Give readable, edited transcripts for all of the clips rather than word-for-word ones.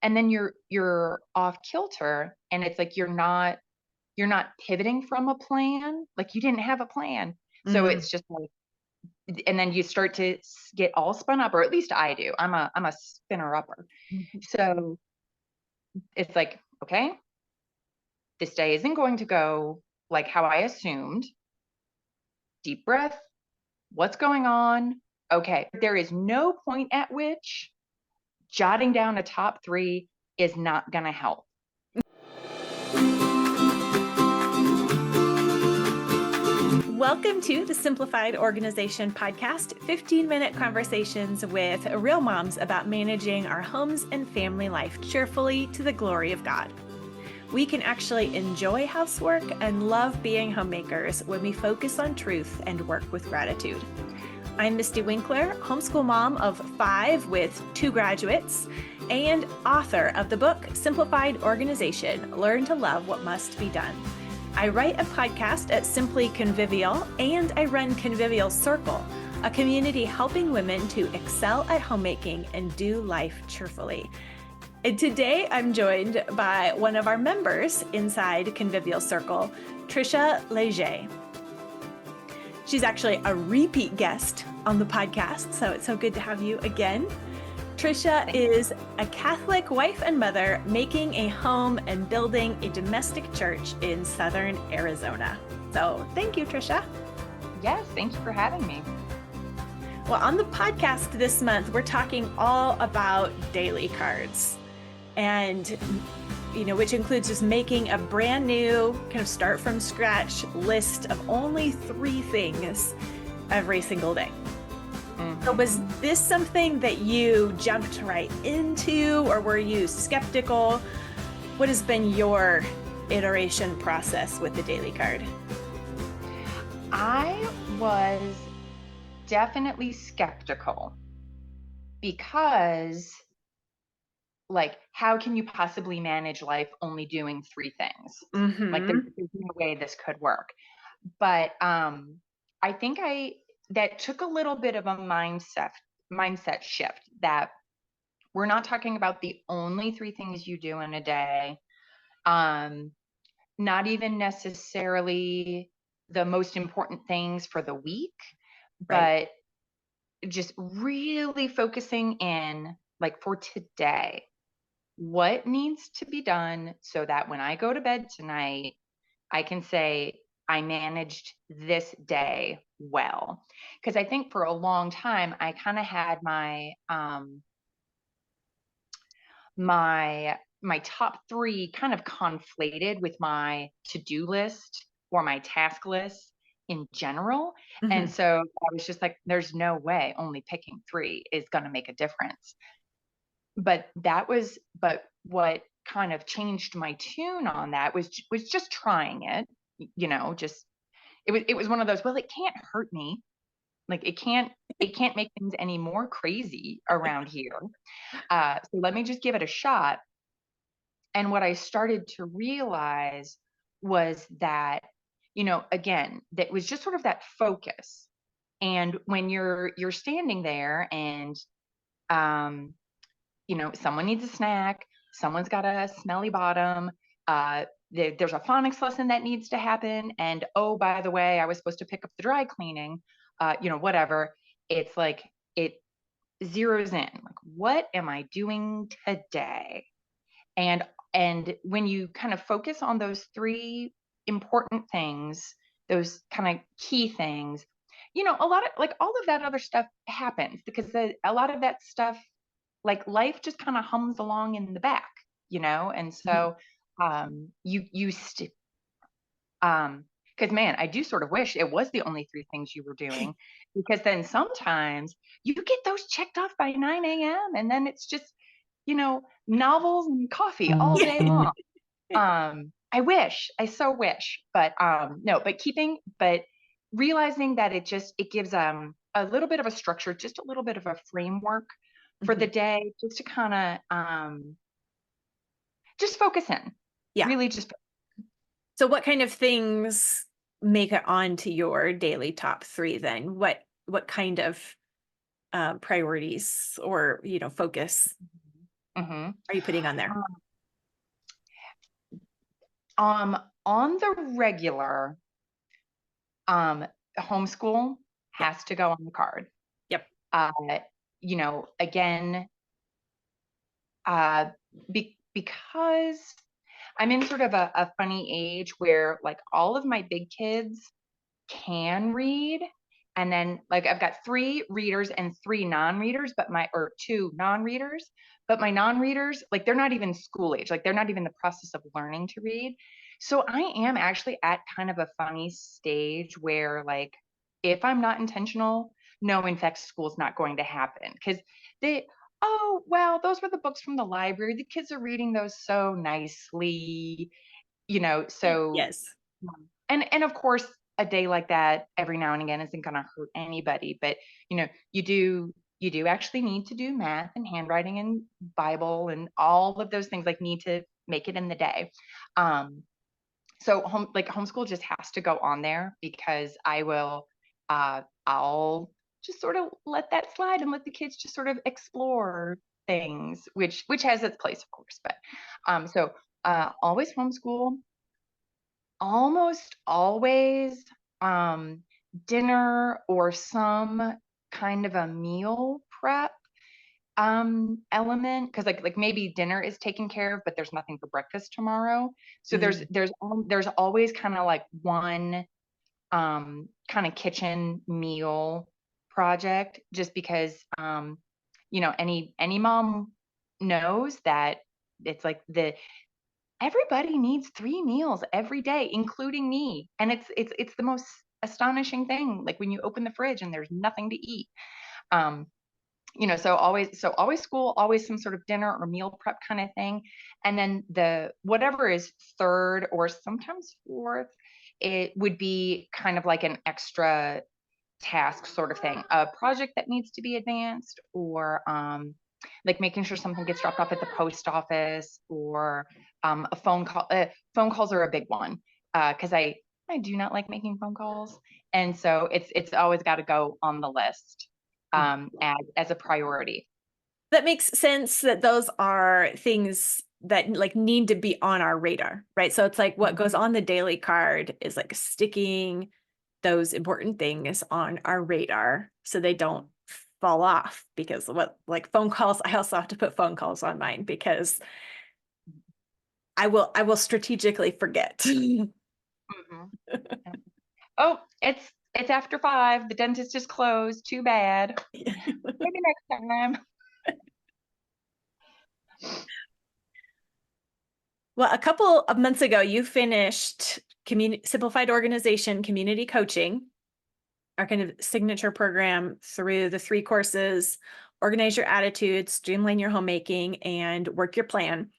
and then you're off kilter, and it's like you're not pivoting from a plan. Like you didn't have a plan. So Mm. it's just like, and then you start to get all spun up, or at least I do. I'm a spinner upper. So it's like, okay, this day isn't going to go like how I assumed. Deep breath. What's going on? Okay. There is no point at which jotting down a top 3 is not going to help. Welcome to the Simplified Organization Podcast, 15-minute conversations with real moms about managing our homes and family life cheerfully to the glory of God. We can actually enjoy housework and love being homemakers when we focus on truth and work with gratitude. I'm Mystie Winckler, homeschool mom of 5 with 2 graduates, and author of the book Simplified Organization, Learn to Love What Must Be Done. I write a podcast at Simply Convivial, and I run Convivial Circle, a community helping women to excel at homemaking and do life cheerfully. And today I'm joined by one of our members inside Convivial Circle, Trisha Leger. She's actually a repeat guest on the podcast, so it's so good to have you again. Trisha is a Catholic wife and mother making a home and building a domestic church in Southern Arizona. So thank you, Trisha. Yes, thank you for having me. Well, on the podcast this month, we're talking all about daily cards, and which includes just making a brand new kind of start from scratch list of only 3 things every single day. So was this something that you jumped right into, or were you skeptical? What has been your iteration process with the daily card? I was definitely skeptical because, like, how can you possibly manage life only doing 3 things? Mm-hmm. Like, there's no way this could work. But I think that took a little bit of a mindset shift, that we're not talking about the only 3 things you do in a day. Not even necessarily the most important things for the week, Right. but just really focusing in, like, for today, what needs to be done so that when I go to bed tonight, I can say I managed this day well. Because I think for a long time I kind of had my top 3 kind of conflated with my to-do list or my task list in general. And Mm-hmm. so I was just like, there's no way only picking 3 is going to make a difference. But what kind of changed my tune on that was just trying it, just it was one of those, well, it can't hurt me. Like it can't make things any more crazy around here. So let me just give it a shot. And what I started to realize was that, again, that was just sort of that focus. And when you're standing there and someone needs a snack, someone's got a smelly bottom, there's a phonics lesson that needs to happen, and oh, by the way, I was supposed to pick up the dry cleaning, whatever. It's like it zeroes in, like, what am I doing today? And when you kind of focus on those 3 important things, those kind of key things, a lot of, like, all of that other stuff happens, because a lot of that stuff, like, life just kind of hums along in the back, and so because, man, I do sort of wish it was the only 3 things you were doing, because then sometimes you get those checked off by 9 a.m. and then it's just, novels and coffee all day long. I so wish, but no, but realizing that it gives a little bit of a structure, just a little bit of a framework for the day, just to kind of just focus in. Yeah. Really just So what kind of things make it onto your daily top 3 then? What kind of priorities or focus? Mm-hmm. are you putting on there? On the regular, homeschool Yep. has to go on the card. Yep. Uh, again, because I'm in sort of a funny age where like all of my big kids can read. And then like I've got 3 readers and 3 non-readers, or 2 non-readers, but my non-readers, like they're not even school age, like they're not even in the process of learning to read. So I am actually at kind of a funny stage where like if I'm not intentional, no, in fact, school's not going to happen because oh, well, those were the books from the library. The kids are reading those so nicely, so Yes. and of course a day like that every now and again isn't going to hurt anybody, but you do actually need to do math and handwriting and Bible and all of those things like need to make it in the day. So homeschool just has to go on there because I'll just sort of let that slide and let the kids just sort of explore things, which has its place, of course. But so always homeschool, almost always dinner or some kind of a meal prep element, because like maybe dinner is taken care of but there's nothing for breakfast tomorrow, so there's always kind of like one kind of kitchen meal project, just because any mom knows that it's like everybody needs 3 meals every day, including me, and it's the most astonishing thing, like when you open the fridge and there's nothing to eat. um so always school, always some sort of dinner or meal prep kind of thing. And then the whatever is third or sometimes fourth, it would be kind of like an extra task sort of thing, a project that needs to be advanced, or like making sure something gets dropped off at the post office, or a phone call. Phone calls are a big one because I do not like making phone calls, and so it's always got to go on the list as a priority. That makes sense that those are things that like need to be on our radar, right? So it's like what goes on the daily card is like sticking those important things on our radar so they don't fall off, because what like phone calls, I also have to put phone calls on mine because I will strategically forget. Mhm. Oh, it's after 5. The dentist is closed. Too bad. Maybe next time. Well, a couple of months ago, you finished Simplified Organization Community Coaching, our kind of signature program through the 3 courses: Organize Your Attitude, Streamline Your Homemaking, and Work Your Plan.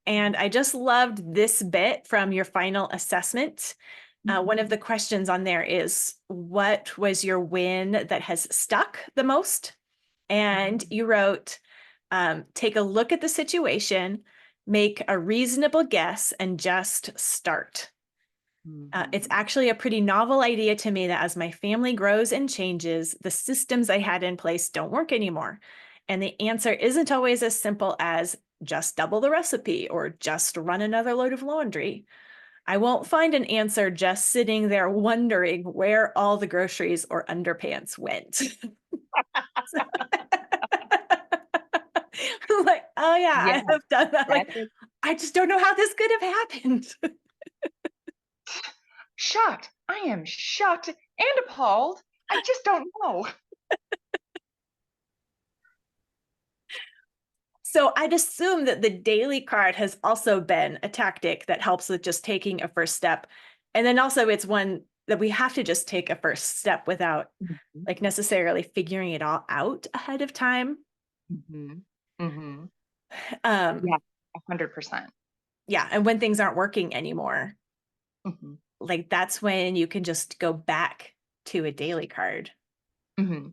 And I just loved this bit from your final assessment. One of the questions on there is, what was your win that has stuck the most? And you wrote, take a look at the situation, make a reasonable guess, and just start. It's actually a pretty novel idea to me that as my family grows and changes, the systems I had in place don't work anymore. And the answer isn't always as simple as just double the recipe or just run another load of laundry. I won't find an answer just sitting there wondering where all the groceries or underpants went. Like, oh yeah, Yeah, I have done that. Like, that's it. I just don't know how this could have happened. Shocked. I am shocked and appalled. I just don't know. So I'd assume that the daily card has also been a tactic that helps with just taking a first step. And then also it's one that we have to just take a first step without like necessarily figuring it all out ahead of time. Mm-hmm. Mm-hmm. Um, Yeah, 100%. yeah. And when things aren't working anymore, Mm-hmm. like that's when you can just go back to a daily card. Mm-hmm.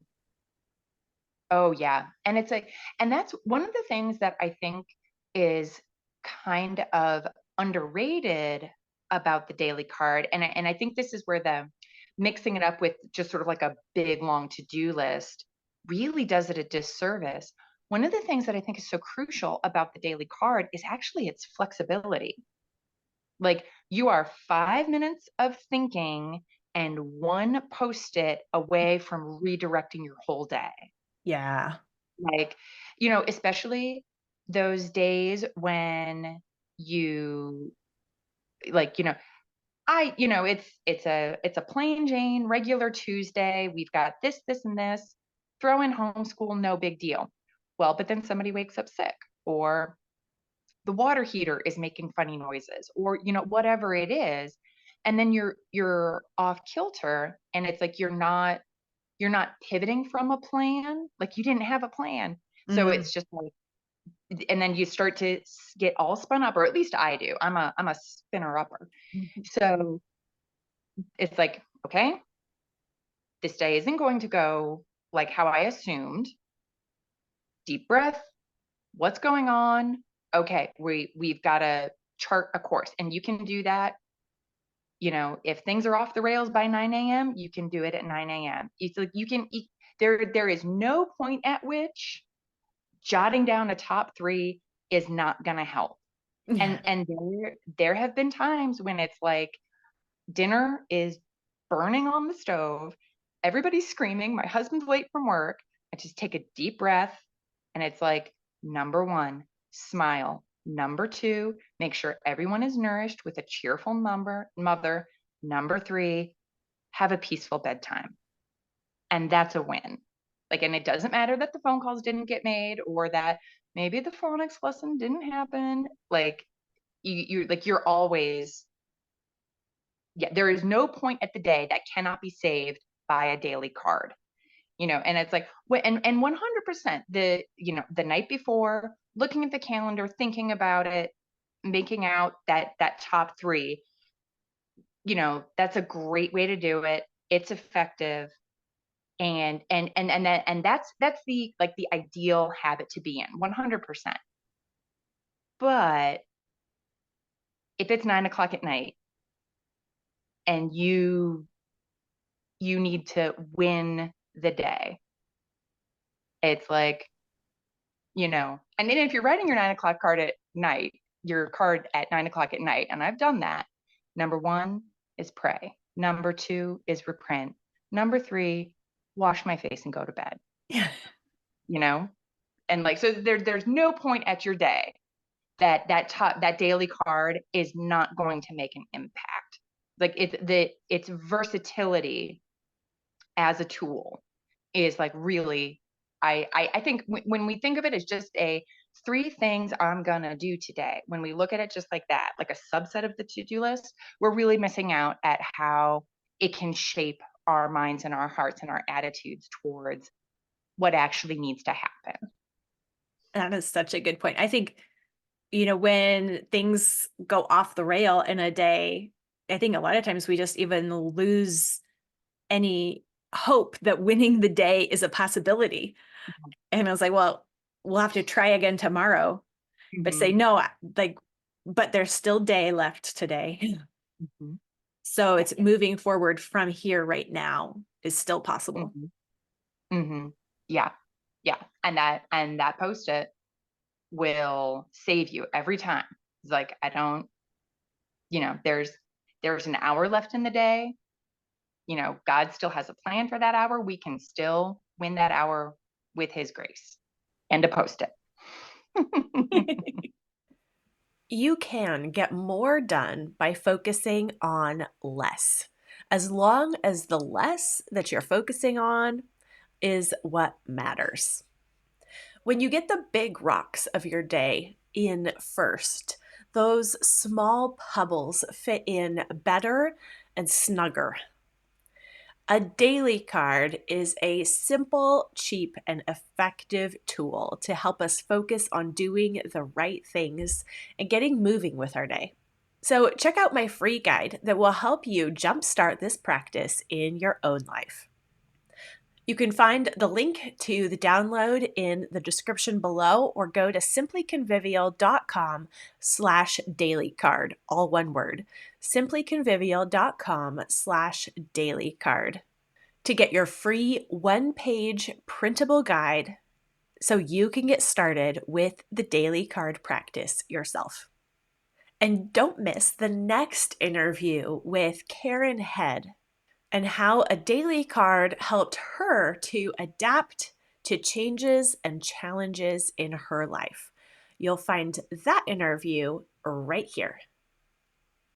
Oh yeah. And that's one of the things that I think is kind of underrated about the daily card. And I think this is where the mixing it up with just sort of like a big long to-do list really does it a disservice. one of the things that I think is so crucial about the daily card is actually its flexibility. Like you are 5 minutes of thinking and one post-it away from redirecting your whole day. Yeah. Like, especially those days when you like, it's a plain Jane regular Tuesday. We've got this, and this. Throw in homeschool, no big deal. Well, but then somebody wakes up sick, or the water heater is making funny noises, or whatever it is, and then you're off kilter, and it's like you're not pivoting from a plan. Like you didn't have a plan, so Mm. it's just like, and then you start to get all spun up, or at least I do. I'm a spinner upper. So it's like, okay, this day isn't going to go like how I assumed. Deep breath. What's going on? Okay, we've got to chart a course, and you can do that. If things are off the rails by 9 a.m., you can do it at 9 a.m. It's like there is no point at which jotting down a top three is not going to help. Yeah. And there have been times when it's like dinner is burning on the stove, everybody's screaming, my husband's late from work. I just take a deep breath, and it's like, number one, smile. Number two, make sure everyone is nourished with a cheerful mother. Number three, have a peaceful bedtime. And that's a win. Like, and it doesn't matter that the phone calls didn't get made, or that maybe the phonics lesson didn't happen. Like you're always, yeah, there is no point at the day that cannot be saved by a daily card. And it's like, and 100% the night before, looking at the calendar, thinking about it, making out that top three, that's a great way to do it. It's effective. And that's the, like, the ideal habit to be in, 100%. But if it's 9 o'clock at night and you need to win the day, it's like, and then if you're writing your 9 o'clock card at night, your card at 9 o'clock at night, and I've done that. Number one is pray. Number two is reprint. Number three, wash my face and go to bed. Yeah. And like, so there's no point at your day that daily card is not going to make an impact. Like its versatility as a tool is like really, I think when we think of it as just a three things I'm gonna do today, when we look at it just like that, like a subset of the to-do list, we're really missing out at how it can shape our minds and our hearts and our attitudes towards what actually needs to happen. That is such a good point. I think, when things go off the rail in a day, I think a lot of times we just even lose any hope that winning the day is a possibility. And I was like, well, we'll have to try again tomorrow, but say, Mm-hmm. no, like, but there's still day left today. Mm-hmm. So it's moving forward from here right now is still possible. Mm-hmm. Mm-hmm. Yeah. Yeah. And that post-it will save you every time. It's like, I don't, there's an hour left in the day. God still has a plan for that hour. We can still win that hour with his grace. And a post-it. You can get more done by focusing on less, as long as the less that you're focusing on is what matters. When you get the big rocks of your day in first, those small pebbles fit in better and snugger. A daily card is a simple, cheap, and effective tool to help us focus on doing the right things and getting moving with our day. So, check out my free guide that will help you jumpstart this practice in your own life. You can find the link to the download in the description below, or go to simplyconvivial.com/dailycard, all one word, simplyconvivial.com/dailycard, to get your free one-page printable guide so you can get started with the daily card practice yourself. And don't miss the next interview with Karen Head and how a daily card helped her to adapt to changes and challenges in her life. You'll find that interview right here.